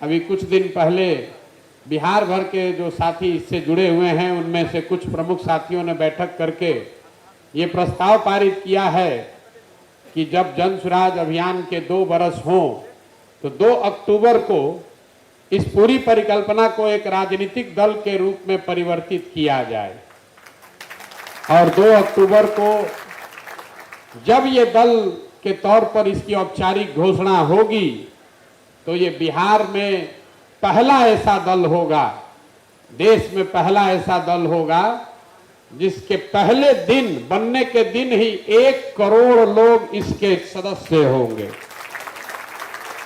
अभी कुछ दिन पहले बिहार भर के जो साथी इससे जुड़े हुए हैं उनमें से कुछ प्रमुख साथियों ने बैठक करके ये प्रस्ताव पारित किया है कि जब जन सुराज अभियान के 2 बरस हों तो 2 अक्टूबर को इस पूरी परिकल्पना को एक राजनीतिक दल के रूप में परिवर्तित किया जाए और 2 अक्टूबर को जब ये दल के तौर पर इसकी औपचारिक घोषणा होगी तो ये बिहार में पहला ऐसा दल होगा, देश में पहला ऐसा दल होगा जिसके पहले दिन बनने के दिन ही 1 करोड़ लोग इसके सदस्य होंगे।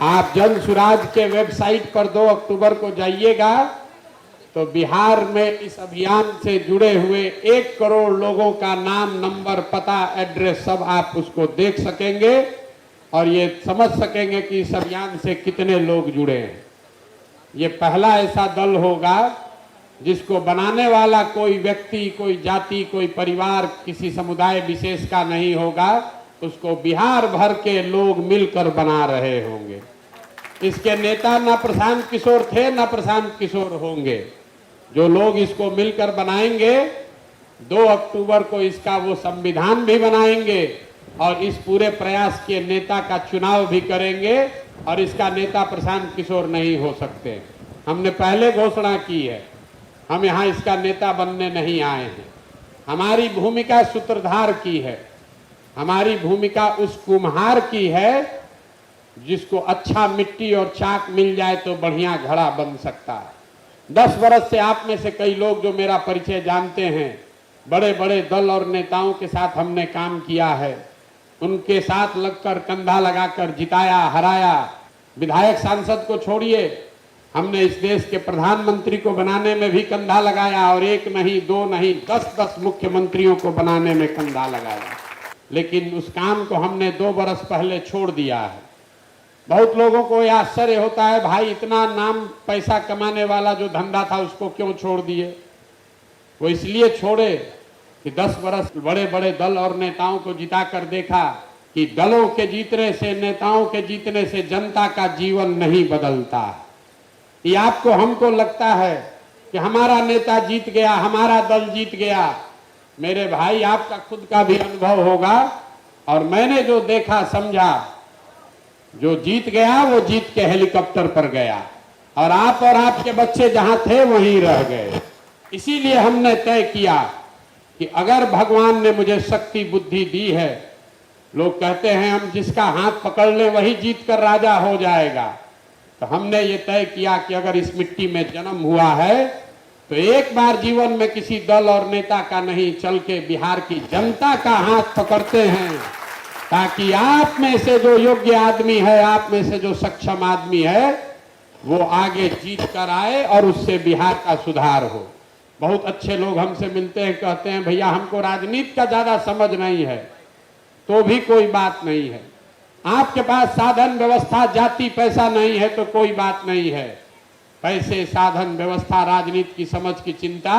आप जन सुराज के वेबसाइट पर 2 अक्टूबर को जाइएगा तो बिहार में इस अभियान से जुड़े हुए 1 करोड़ लोगों का नाम, नंबर, पता, एड्रेस सब आप उसको देख सकेंगे और ये समझ सकेंगे कि इस अभियान से कितने लोग जुड़े हैं। ये पहला ऐसा दल होगा जिसको बनाने वाला कोई व्यक्ति, कोई जाति, कोई परिवार, किसी समुदाय विशेष का नहीं होगा, उसको बिहार भर के लोग मिलकर बना रहे होंगे। इसके नेता न प्रशांत किशोर थे न प्रशांत किशोर होंगे। जो लोग इसको मिलकर बनाएंगे 2 अक्टूबर को इसका वो संविधान भी बनाएंगे और इस पूरे प्रयास के नेता का चुनाव भी करेंगे और इसका नेता प्रशांत किशोर नहीं हो सकते। हमने पहले घोषणा की है, हम यहाँ इसका नेता बनने नहीं आए हैं। हमारी भूमिका सूत्रधार की है, हमारी भूमिका उस कुम्हार की है जिसको अच्छा मिट्टी और चाक मिल जाए तो बढ़िया घड़ा बन सकता है। 10 बरस से आप में से कई लोग जो मेरा परिचय जानते हैं, बड़े बड़े दल और नेताओं के साथ हमने काम किया है, उनके साथ लगकर कंधा लगाकर जिताया, हराया। विधायक सांसद को छोड़िए, हमने इस देश के प्रधानमंत्री को बनाने में भी कंधा लगाया और 1 नहीं 2 नहीं 10-10 मुख्यमंत्रियों को बनाने में कंधा लगाया। लेकिन उस काम को हमने 2 बरस पहले छोड़ दिया है। बहुत लोगों को यह आश्चर्य होता है, भाई इतना नाम पैसा कमाने वाला जो धंधा था उसको क्यों छोड़ दिए? वो इसलिए छोड़े कि 10 बरस बड़े बड़े दल और नेताओं को जिता कर देखा कि दलों के जीतने से, नेताओं के जीतने से जनता का जीवन नहीं बदलता। ये आपको हमको लगता है कि हमारा नेता जीत गया, हमारा दल जीत गया। मेरे भाई, आपका खुद का भी अनुभव होगा और मैंने जो देखा समझा, जो जीत गया वो जीत के हेलीकॉप्टर पर गया और आपके बच्चे जहां थे वहीं रह गए। इसीलिए हमने तय किया कि अगर भगवान ने मुझे शक्ति बुद्धि दी है, लोग कहते हैं हम जिसका हाथ पकड़ ले वही जीत कर राजा हो जाएगा, तो हमने ये तय किया कि अगर इस मिट्टी में जन्म हुआ है तो एक बार जीवन में किसी दल और नेता का नहीं, चल के बिहार की जनता का हाथ पकड़ते हैं ताकि आप में से जो योग्य आदमी है, आप में से जो सक्षम आदमी है, वो आगे जीत कर आए और उससे बिहार का सुधार हो। बहुत अच्छे लोग हमसे मिलते हैं, कहते हैं भैया हमको राजनीति का ज्यादा समझ नहीं है। तो भी कोई बात नहीं है, आपके पास साधन व्यवस्था, जाति, पैसा नहीं है तो कोई बात नहीं है। पैसे, साधन, व्यवस्था, राजनीति की समझ की चिंता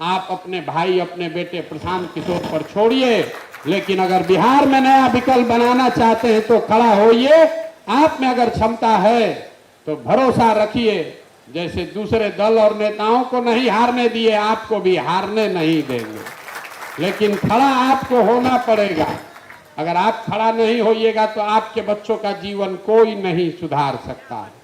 आप अपने भाई, अपने बेटे प्रशांत किशोर पर छोड़िए। लेकिन अगर बिहार में नया विकल्प बनाना चाहते हैं तो खड़ा होइए। आप में अगर क्षमता है तो भरोसा रखिए, जैसे दूसरे दल और नेताओं को नहीं हारने दिए, आपको भी हारने नहीं देंगे। लेकिन खड़ा आपको होना पड़ेगा। अगर आप खड़ा नहीं होइएगा तो आपके बच्चों का जीवन कोई नहीं सुधार सकता है।